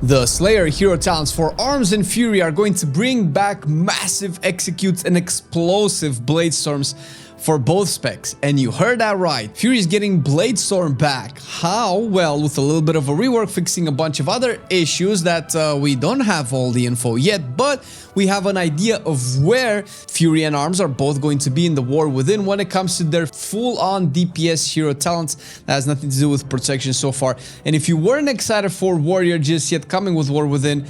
The Slayer hero talents for Arms and Fury are going to bring back massive executes and explosive Bladestorms for both specs, and you heard that right. Fury is getting Bladestorm back. How? Well, with a little bit of a rework, fixing a bunch of other issues that we don't have all the info yet, but we have an idea of where Fury and Arms are both going to be in the Warwithin when it comes to their full-on DPS hero talents. That has nothing to do with protection so far. And if you weren't excited for Warrior just yet coming with Warwithin,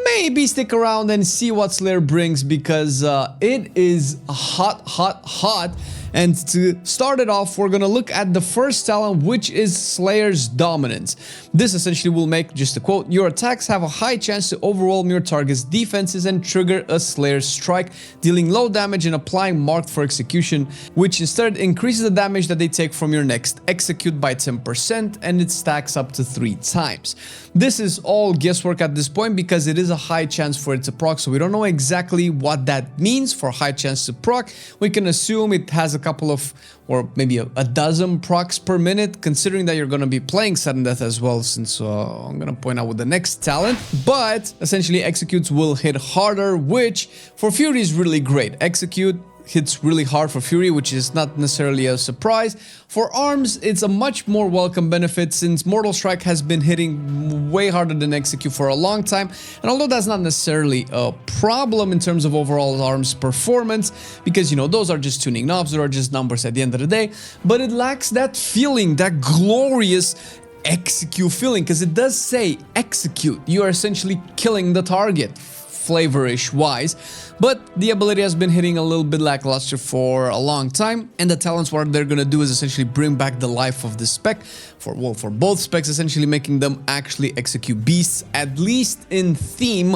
maybe stick around and see what Slayer brings, because it is hot. And to start it off, we're gonna look at the first talent, which is Slayer's Dominance. This essentially will make, just a quote, your attacks have a high chance to overwhelm your target's defenses and trigger a Slayer strike, dealing low damage and applying marked for execution, which instead increases the damage that they take from your next execute by 10%, and it stacks up to 3 times. This is all guesswork at this point because it is a high chance for it to proc, so we don't know exactly what that means for high chance to proc. We can assume it has a couple of, or maybe a dozen procs per minute, considering that you're going to be playing sudden death as well, since I'm going to point out with the next talent. But essentially executes will hit harder, which for Fury is really great. Execute hits really hard for Fury, which is not necessarily a surprise. For Arms, it's a much more welcome benefit since Mortal Strike has been hitting way harder than Execute for a long time. And although that's not necessarily a problem in terms of overall Arms performance, because, you know, those are just tuning knobs, those are just numbers at the end of the day, but it lacks that feeling, that glorious execute feeling, because it does say execute. You are essentially killing the target, flavorish wise, but the ability has been hitting a little bit lackluster for a long time, and the talents, what they're gonna do is essentially bring back the life of the spec for both specs, essentially making them actually execute beasts, at least in theme.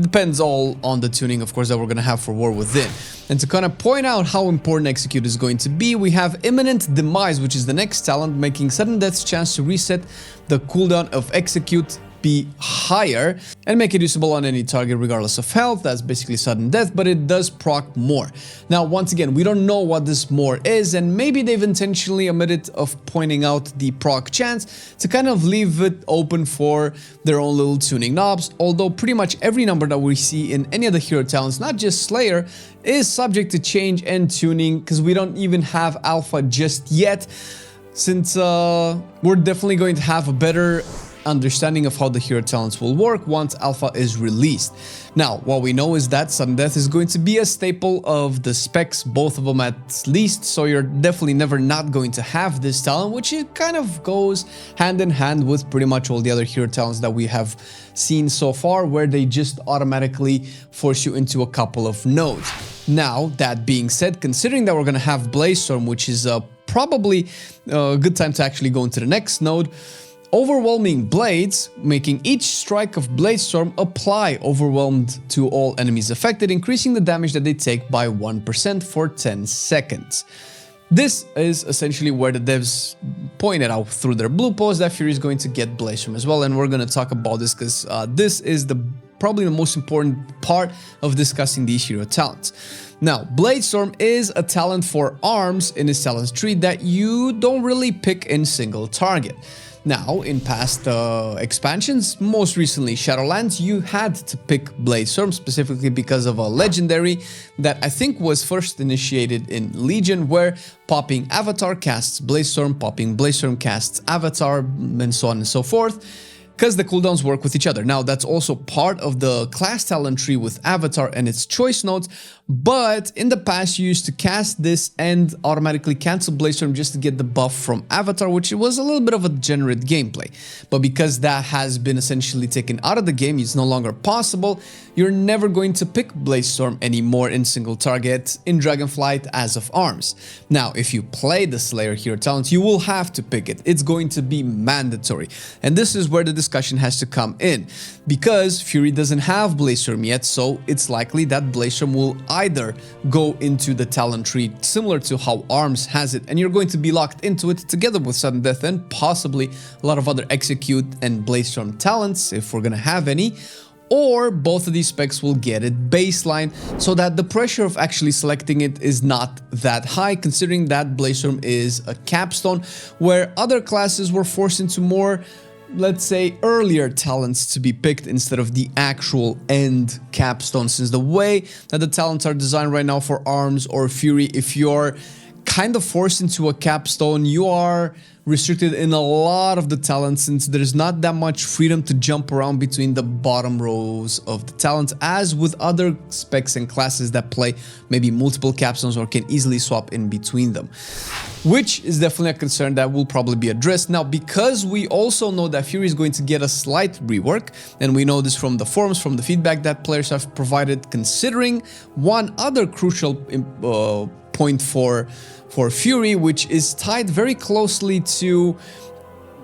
Depends all on the tuning, of course, that we're gonna have for Warwithin. And to kind of point out how important execute is going to be, we have Imminent Demise, which is the next talent, making sudden death's chance to reset the cooldown of execute be higher and make it usable on any target regardless of health. That's basically sudden death, but it does proc more. Now, once again, we don't know what this more is, and maybe they've intentionally omitted of pointing out the proc chance to kind of leave it open for their own little tuning knobs, although pretty much every number that we see in any of the hero talents, not just Slayer, is subject to change and tuning, because we don't even have alpha just yet, since we're definitely going to have a better understanding of how the hero talents will work once alpha is released. Now, what we know is that sudden death is going to be a staple of the specs, both of them at least, so you're definitely never not going to have this talent, which it kind of goes hand in hand with pretty much all the other hero talents that we have seen so far, where they just automatically force you into a couple of nodes. Now, that being said, considering that we're gonna have Bladestorm, which is probably a good time to actually go into the next node, Overwhelming Blades, making each strike of Bladestorm apply overwhelmed to all enemies affected, increasing the damage that they take by 1% for 10 seconds. This is essentially where the devs pointed out through their blue post that Fury is going to get Bladestorm as well, and we're going to talk about this because this is probably the most important part of discussing these hero talents. Now, Bladestorm is a talent for Arms in his talents tree that you don't really pick in single target. Now, in past expansions, most recently Shadowlands, you had to pick Bladestorm specifically because of a legendary that I think was first initiated in Legion, where popping Avatar casts Bladestorm, popping Bladestorm casts Avatar, and so on and so forth, because the cooldowns work with each other. Now, that's also part of the class talent tree with Avatar and its choice nodes, but in the past you used to cast this and automatically cancel Bladestorm just to get the buff from Avatar, which was a little bit of a degenerate gameplay. But because that has been essentially taken out of the game, it's no longer possible, you're never going to pick Bladestorm anymore in single target in Dragonflight as of Arms. Now, if you play the Slayer hero talent, you will have to pick it. It's going to be mandatory. And this is where the discussion has to come in, because Fury doesn't have Bladestorm yet, so it's likely that Bladestorm will either go into the talent tree similar to how Arms has it, and you're going to be locked into it together with Sudden Death and possibly a lot of other Execute and Bladestorm talents if we're gonna have any, or both of these specs will get it baseline, so that the pressure of actually selecting it is not that high, considering that Bladestorm is a capstone where other classes were forced into more let's say, earlier talents to be picked instead of the actual end capstone, since the way that the talents are designed right now for Arms or Fury, if you're kind of forced into a capstone, you are restricted in a lot of the talents, since there's not that much freedom to jump around between the bottom rows of the talents, as with other specs and classes that play maybe multiple capstones or can easily swap in between them, which is definitely a concern that will probably be addressed. Now, because we also know that Fury is going to get a slight rework, and we know this from the forums, from the feedback that players have provided, considering one other crucial point for Fury, which is tied very closely to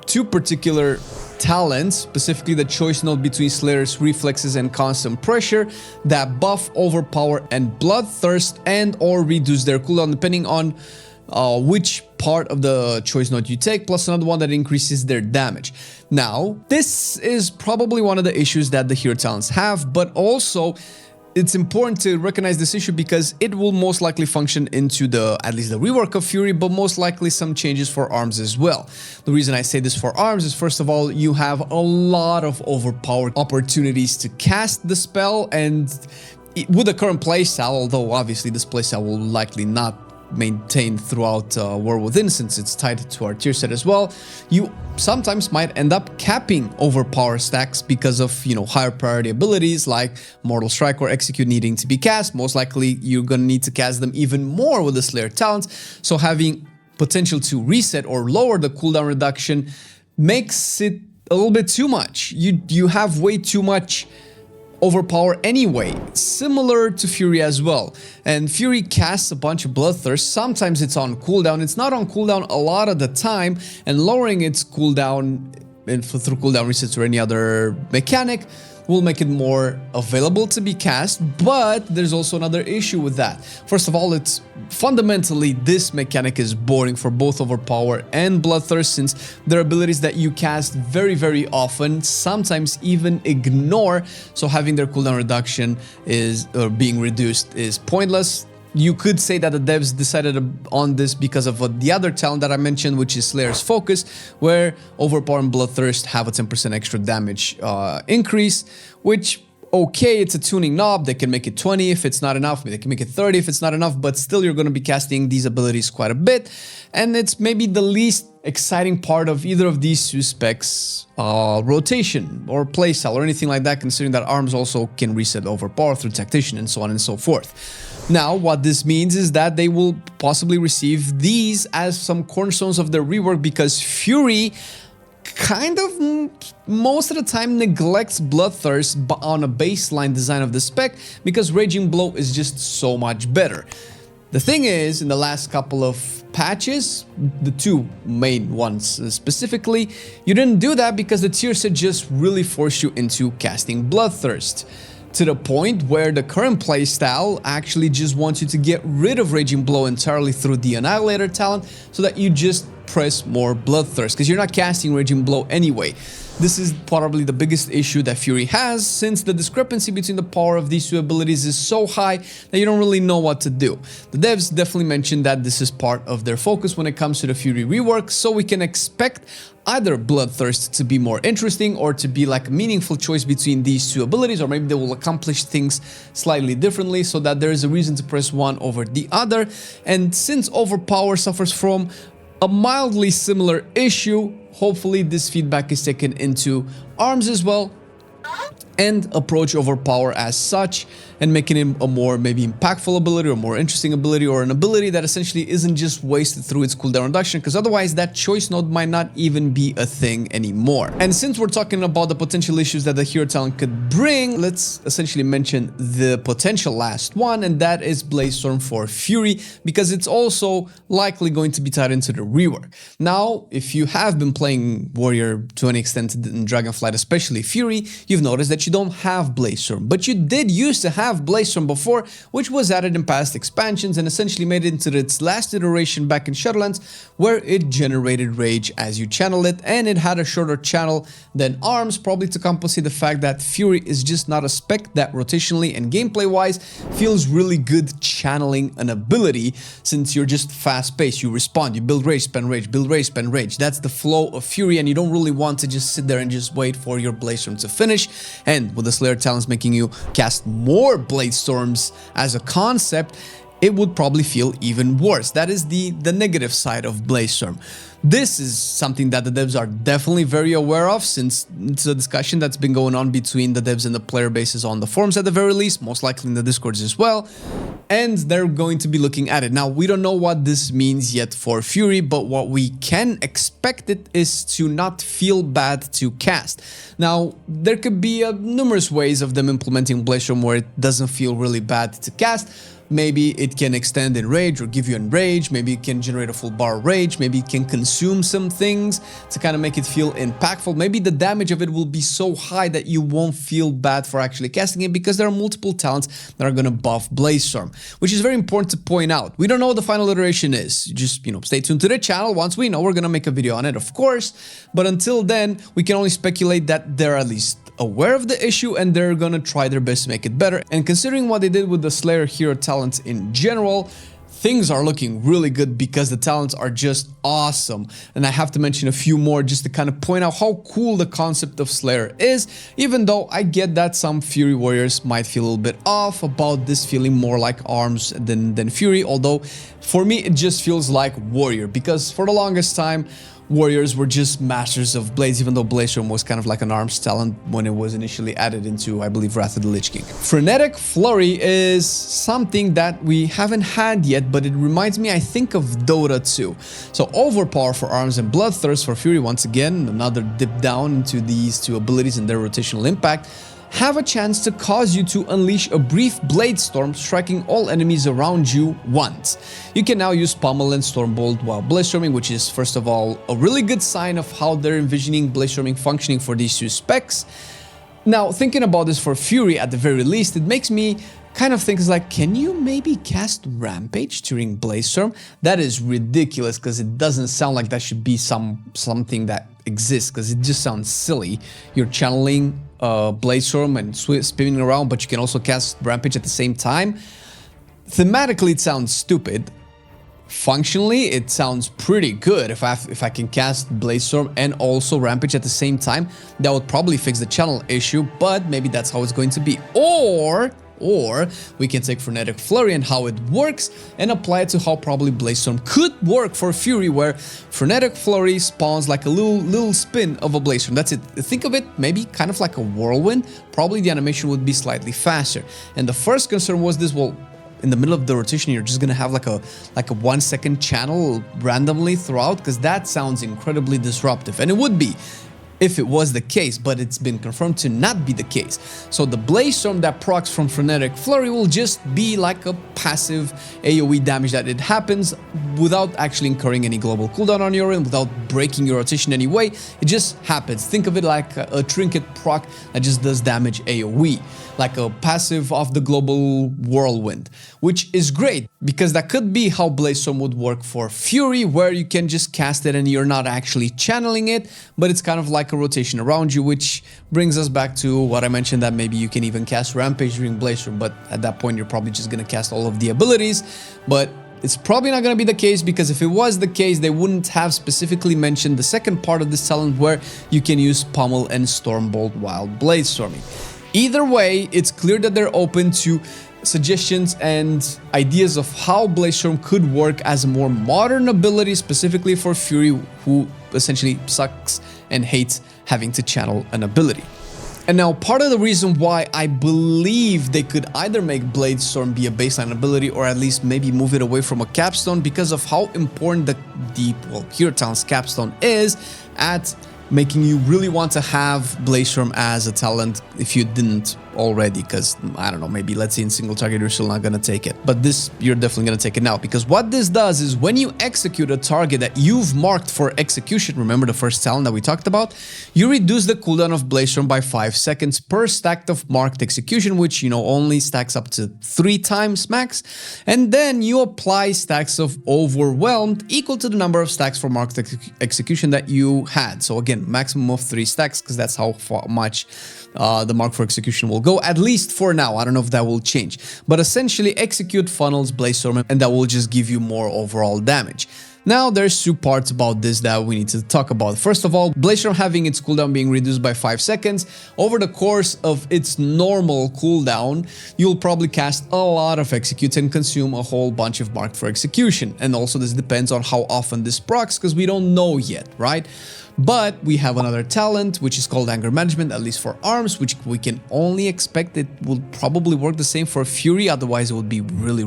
two particular talents, specifically the choice node between Slayer's reflexes and constant pressure, that buff, overpower, and bloodthirst, and or reduce their cooldown depending on which part of the choice node you take, plus another one that increases their damage. Now, this is probably one of the issues that the hero talents have, but also it's important to recognize this issue because it will most likely function into at least the rework of Fury, but most likely some changes for Arms as well. The reason I say this for Arms is, first of all, you have a lot of overpowered opportunities to cast the spell, and with the current playstyle, although obviously this playstyle will likely not maintain throughout Warwithin, since it's tied to our tier set as well, you sometimes might end up capping overpower stacks because of, you know, higher priority abilities like Mortal Strike or Execute needing to be cast. Most likely you're gonna need to cast them even more with the Slayer talent, so having potential to reset or lower the cooldown reduction makes it a little bit too much. You have way too much overpower anyway, similar to Fury as well. And Fury casts a bunch of Bloodthirst. Sometimes it's on cooldown, it's not on cooldown a lot of the time, and lowering its cooldown through cooldown resets or any other mechanic will make it more available to be cast. But there's also another issue with that. First of all, it's fundamentally, this mechanic is boring for both Overpower and Bloodthirst, since they're abilities that you cast very, very often, sometimes even ignore, so having their cooldown reduction being reduced is pointless. You could say that the devs decided on this because of the other talent that I mentioned, which is Slayer's Focus, where Overpower and Bloodthirst have a 10% extra damage increase, which, okay, it's a tuning knob. They can make it 20 if it's not enough, they can make it 30 if it's not enough, but still you're going to be casting these abilities quite a bit, and it's maybe the least exciting part of either of these two specs rotation or playstyle or anything like that, considering that Arms also can reset Overpower through Tactician and so on and so forth. Now, what this means is that they will possibly receive these as some cornerstones of their rework, because Fury kind of most of the time neglects Bloodthirst on a baseline design of the spec, because Raging Blow is just so much better. The thing is, in the last couple of patches, the two main ones specifically, you didn't do that because the tier set just really forced you into casting Bloodthirst, to the point where the current playstyle actually just wants you to get rid of Raging Blow entirely through the Annihilator talent, so that you just press more Bloodthirst, because you're not casting Raging Blow anyway. This is probably the biggest issue that Fury has, since the discrepancy between the power of these two abilities is so high that you don't really know what to do. The devs definitely mentioned that this is part of their focus when it comes to the Fury rework, so we can expect either Bloodthirst to be more interesting or to be like a meaningful choice between these two abilities, or maybe they will accomplish things slightly differently so that there is a reason to press one over the other. And since Overpower suffers from a mildly similar issue, hopefully this feedback is taken into Arms as well, and approach Overpower as such, and making it a more maybe impactful ability or more interesting ability, or an ability that essentially isn't just wasted through its cooldown reduction, because otherwise that choice node might not even be a thing anymore. And since we're talking about the potential issues that the hero talent could bring, let's essentially mention the potential last one, and that is Bladestorm for Fury, because it's also likely going to be tied into the rework. Now, if you have been playing Warrior to an extent in Dragonflight, especially Fury, you've noticed that you don't have Bladestorm, but you did used to have have Bladestorm before, which was added in past expansions and essentially made it into its last iteration back in Shadowlands, where it generated rage as you channel it, and it had a shorter channel than Arms, probably to compensate the fact that Fury is just not a spec that rotationally and gameplay-wise feels really good channeling an ability, since you're just fast-paced, you respond, you build rage, spend rage, build rage, spend rage. That's the flow of Fury, and you don't really want to just sit there and just wait for your Bladestorm to finish. And with the Slayer talents making you cast more Bladestorms as a concept, it would probably feel even worse. That is the negative side of Bladestorm. This is something that the devs are definitely very aware of, since it's a discussion that's been going on between the devs and the player bases on the forums at the very least, most likely in the Discords as well, and they're going to be looking at it. Now, we don't know what this means yet for Fury, but what we can expect it is to not feel bad to cast. Now, there could be numerous ways of them implementing Bladestorm where it doesn't feel really bad to cast. Maybe it can extend in rage or give you enrage, maybe it can generate a full bar of rage, maybe it can consume some things to kind of make it feel impactful. Maybe the damage of it will be so high that you won't feel bad for actually casting it, because there are multiple talents that are going to buff Bladestorm, which is very important to point out. We don't know what the final iteration is. Just, stay tuned to the channel. Once we know, we're going to make a video on it, of course, but until then, we can only speculate that they're at least aware of the issue and they're gonna try their best to make it better. And considering what they did with the Slayer hero talents in general, things are looking really good because the talents are just awesome. And I have to mention a few more just to kind of point out how cool the concept of Slayer is, even though I get that some Fury warriors might feel a little bit off about this feeling more like Arms than Fury, although for me it just feels like Warrior, because for the longest time Warriors were just masters of blades, even though Bladestorm was kind of like an Arms talent when it was initially added into, I believe, Wrath of the Lich King. Frenetic Flurry is something that we haven't had yet, but it reminds me, I think, of Dota 2. So Overpower for Arms and Bloodthirst for Fury, once again, another dip down into these two abilities and their rotational impact, have a chance to cause you to unleash a brief Bladestorm, striking all enemies around you once. You can now use Pummel and Stormbolt while Bladestorming, which is first of all a really good sign of how they're envisioning Bladestorming functioning for these two specs. Now, thinking about this for Fury at the very least, it makes me kind of think, like, can you maybe cast Rampage during Bladestorm? That is ridiculous, because it doesn't sound like that should be something that exists, because it just sounds silly. You're channeling Bladestorm and spinning around, but you can also cast Rampage at the same time. Thematically, it sounds stupid. Functionally, it sounds pretty good. If I can cast Bladestorm and also Rampage at the same time, that would probably fix the channel issue, but maybe that's how it's going to be. Or we can take Frenetic Flurry and how it works and apply it to how probably Bladestorm could work for Fury, where Frenetic Flurry spawns like a little spin of a Bladestorm. That's it. Think of it maybe kind of like a whirlwind. Probably the animation would be slightly faster. And the first concern was this, well, in the middle of the rotation, you're just gonna have like a 1 second channel randomly throughout, because that sounds incredibly disruptive, and it would be if it was the case, but it's been confirmed to not be the case. So the Bladestorm that procs from Frenetic Flurry will just be like a passive AoE damage that it happens without actually incurring any global cooldown on your end, without breaking your rotation anyway. It just happens. Think of it like a trinket proc that just does damage AoE, like a passive of the global whirlwind, which is great because that could be how Bladestorm would work for Fury, where you can just cast it and you're not actually channeling it, but it's kind of like a rotation around you, which brings us back to what I mentioned, that maybe you can even cast Rampage during Bladestorm, but at that point you're probably just going to cast all of the abilities. But it's probably not going to be the case, because if it was the case, they wouldn't have specifically mentioned the second part of this talent where you can use Pummel and Stormbolt while Bladestorming. Either way, it's clear that they're open to suggestions and ideas of how Bladestorm could work as a more modern ability, specifically for Fury, who essentially sucks and hates having to channel an ability. And now, part of the reason why I believe they could either make Bladestorm be a baseline ability, or at least maybe move it away from a capstone, because of how important the Hero Talent's capstone is at making you really want to have Bladestorm as a talent if you didn't already, because I don't know, maybe let's say in single target you're still not gonna take it, but this you're definitely gonna take it now, because what this does is when you execute a target that you've marked for execution, remember the first talent that we talked about, you reduce the cooldown of Bladestorm by 5 seconds per stack of marked execution, which, you know, only stacks up to 3 times max, and then you apply stacks of overwhelmed equal to the number of stacks for marked execution that you had. So again, maximum of 3 stacks, because that's how much the mark for execution will go, at least for now. I don't know if that will change, but essentially execute funnels Bladestorm, and that will just give you more overall damage. Now, there's 2 parts about this that we need to talk about. First of all, Bladestorm having its cooldown being reduced by 5 seconds. Over the course of its normal cooldown, you'll probably cast a lot of executes and consume a whole bunch of marked for execution. And also this depends on how often this procs, because we don't know yet, right? But we have another talent, which is called Anger Management, at least for arms, which we can only expect it will probably work the same for Fury, otherwise it would be really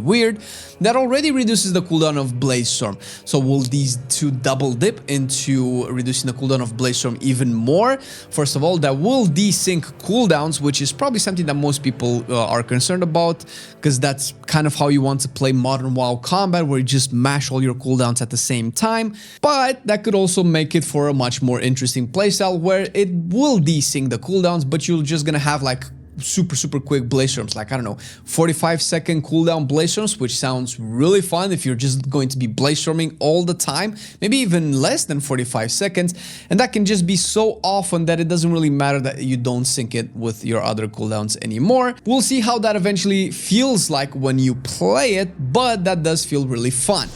weird. That already reduces the cooldown of Bladestorm. So will these 2 double dip into reducing the cooldown of Bladestorm even more? First of all, that will desync cooldowns, which is probably something that most people are concerned about, because that's kind of how you want to play modern WoW combat, where you just mash all your cooldowns at the same time. But that could also make it for a much more interesting playstyle where it will desync the cooldowns, but you're just gonna have like super quick Bladestorms, like I don't know, 45-second cooldown Bladestorms, which sounds really fun if you're just going to be Bladestorming all the time, maybe even less than 45 seconds, and that can just be so often that it doesn't really matter that you don't sync it with your other cooldowns anymore. We'll see how that eventually feels like when you play it, but that does feel really fun.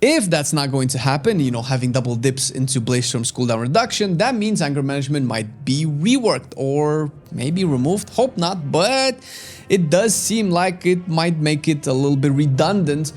If that's not going to happen, you know, having double dips into Bladestorm's cooldown reduction, that means Anger Management might be reworked or maybe removed. Hope not, but it does seem like it might make it a little bit redundant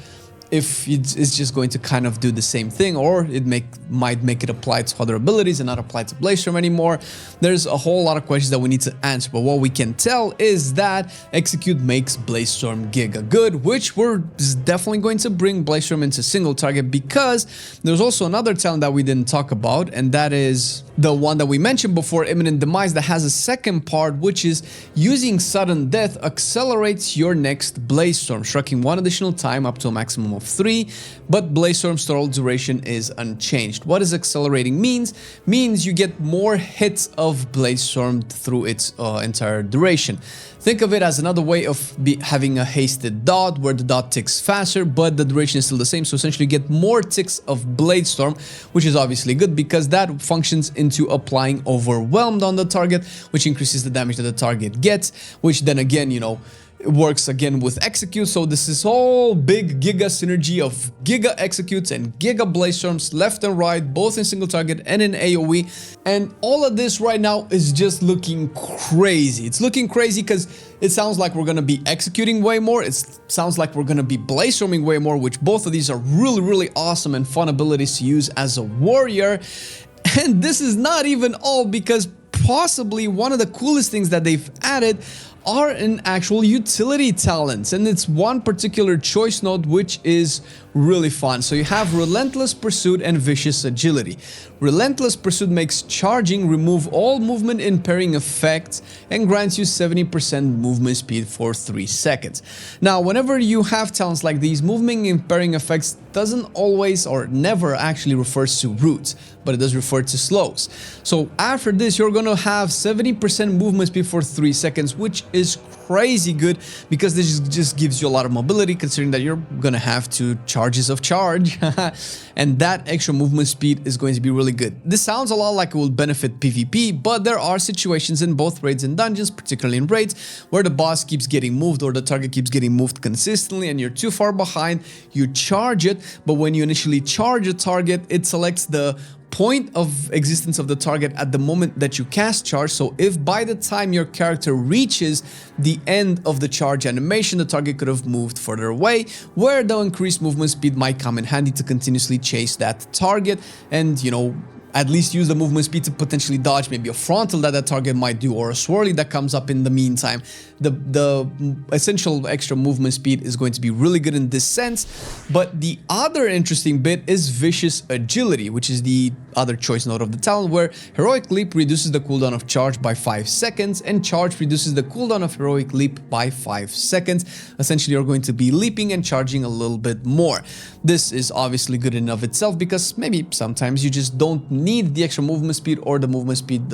if it's just going to kind of do the same thing, or it might make it apply to other abilities and not apply to Bladestorm anymore. There's a whole lot of questions that we need to answer, but what we can tell is that Execute makes Bladestorm giga good, which we're definitely going to bring Bladestorm into single target, because there's also another talent that we didn't talk about, and that is the one that we mentioned before, Imminent Demise, that has a second part, which is using sudden death accelerates your next Bladestorm, shrinking 1 additional time up to a maximum of 3, but Bladestorm's total duration is unchanged. What does accelerating means? Means you get more hits of Bladestorm through its entire duration. Think of it as another way of having a hasted dot, where the dot ticks faster, but the duration is still the same. So essentially you get more ticks of Bladestorm, which is obviously good because that functions into applying Overwhelmed on the target, which increases the damage that the target gets, which then again, you know, it works again with Execute. So this is all big giga synergy of giga executes and giga Bladestorms left and right, both in single target and in AoE. And all of this right now is just looking crazy. It's looking crazy because it sounds like we're going to be executing way more. It sounds like we're going to be Bladestorming way more, which both of these are really awesome and fun abilities to use as a warrior. And this is not even all, because possibly one of the coolest things that they've added are an actual utility talents, and it's one particular choice node which is really fun. So you have Relentless Pursuit and Vicious Agility. Relentless Pursuit makes charging remove all movement impairing effects and grants you 70% movement speed for 3 seconds. Now, whenever you have talents like these, movement impairing effects doesn't always or never actually refers to routes, but it does refer to slows. So after this, you're gonna have 70% movement speed for 3 seconds, which is crazy good because this just gives you a lot of mobility, considering that you're gonna have 2 charges of charge and that extra movement speed is going to be really good. This sounds a lot like it will benefit PvP, but there are situations in both raids and dungeons, particularly in raids, where the boss keeps getting moved or the target keeps getting moved consistently and you're too far behind. You charge it, but when you initially charge a target, it selects the point of existence of the target at the moment that you cast charge. So if by the time your character reaches the end of the charge animation, the target could have moved further away, where the increased movement speed might come in handy to continuously chase that target and, you know, at least use the movement speed to potentially dodge maybe a frontal that target might do, or a swirly that comes up in the meantime. The essential extra movement speed is going to be really good in this sense. But the other interesting bit is Vicious Agility, which is the other choice node of the talent, where Heroic Leap reduces the cooldown of charge by 5 seconds, and charge reduces the cooldown of Heroic Leap by 5 seconds. Essentially, you're going to be leaping and charging a little bit more. This is obviously good in of itself, because maybe sometimes you just don't need the extra movement speed, or the movement speed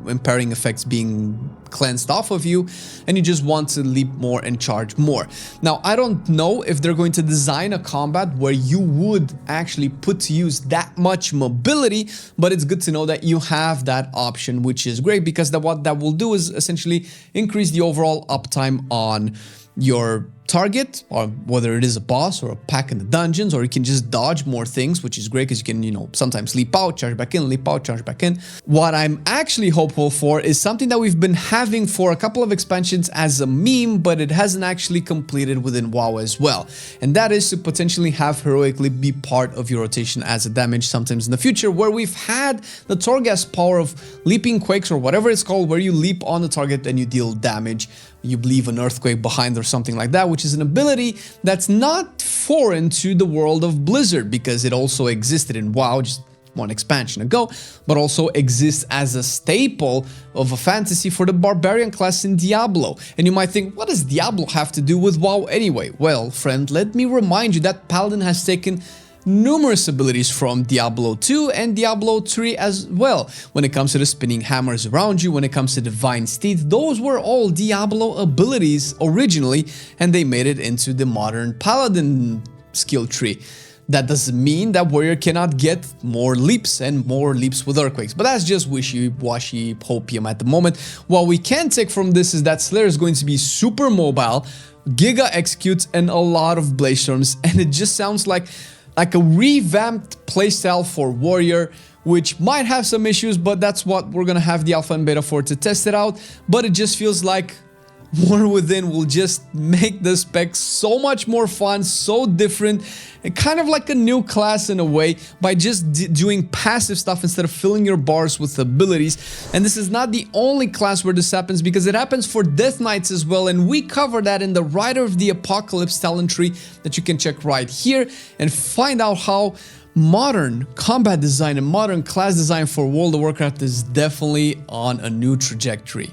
impairing effects being cleansed off of you, and you just want to leap more and charge more. Now, I don't know if they're going to design a combat where you would actually put to use that much mobility, but it's good to know that you have that option, which is great, because what that will do is essentially increase the overall uptime on your target, or whether it is a boss or a pack in the dungeons, or you can just dodge more things, which is great because you can, you know, sometimes leap out, charge back in, leap out, charge back in. What I'm actually hopeful for is something that we've been having for a couple of expansions as a meme, but it hasn't actually completed within WoW as well. And that is to potentially have Heroic Leap be part of your rotation as a damage sometimes in the future, where we've had the Torghast power of Leaping Quakes, or whatever it's called, where you leap on the target and you deal damage. You leave an earthquake behind or something like that, which is an ability that's not foreign to the world of Blizzard, because it also existed in WoW just one expansion ago, but also exists as a staple of a fantasy for the Barbarian class in Diablo. And you might think, what does Diablo have to do with WoW anyway? Well, friend, let me remind you that Paladin has taken numerous abilities from Diablo 2 and Diablo 3 as well. When it comes to the spinning hammers around you, when it comes to Divine Steed, those were all Diablo abilities originally, and they made it into the modern Paladin skill tree. That doesn't mean that warrior cannot get more leaps and more leaps with earthquakes, but that's just wishy-washy hopium at the moment. What we can take from this is that Slayer is going to be super mobile, giga executes, and a lot of Bladestorms, and it just sounds like a revamped playstyle for warrior, which might have some issues, but that's what we're gonna have the alpha and beta for to test it out. But it just feels like Warwithin will just make the spec so much more fun, so different, and kind of like a new class in a way, by just doing passive stuff instead of filling your bars with abilities. And this is not the only class where this happens, because it happens for Death Knights as well, and we cover that in the Rider of the Apocalypse talent tree that you can check right here and find out how modern combat design and modern class design for World of Warcraft is definitely on a new trajectory.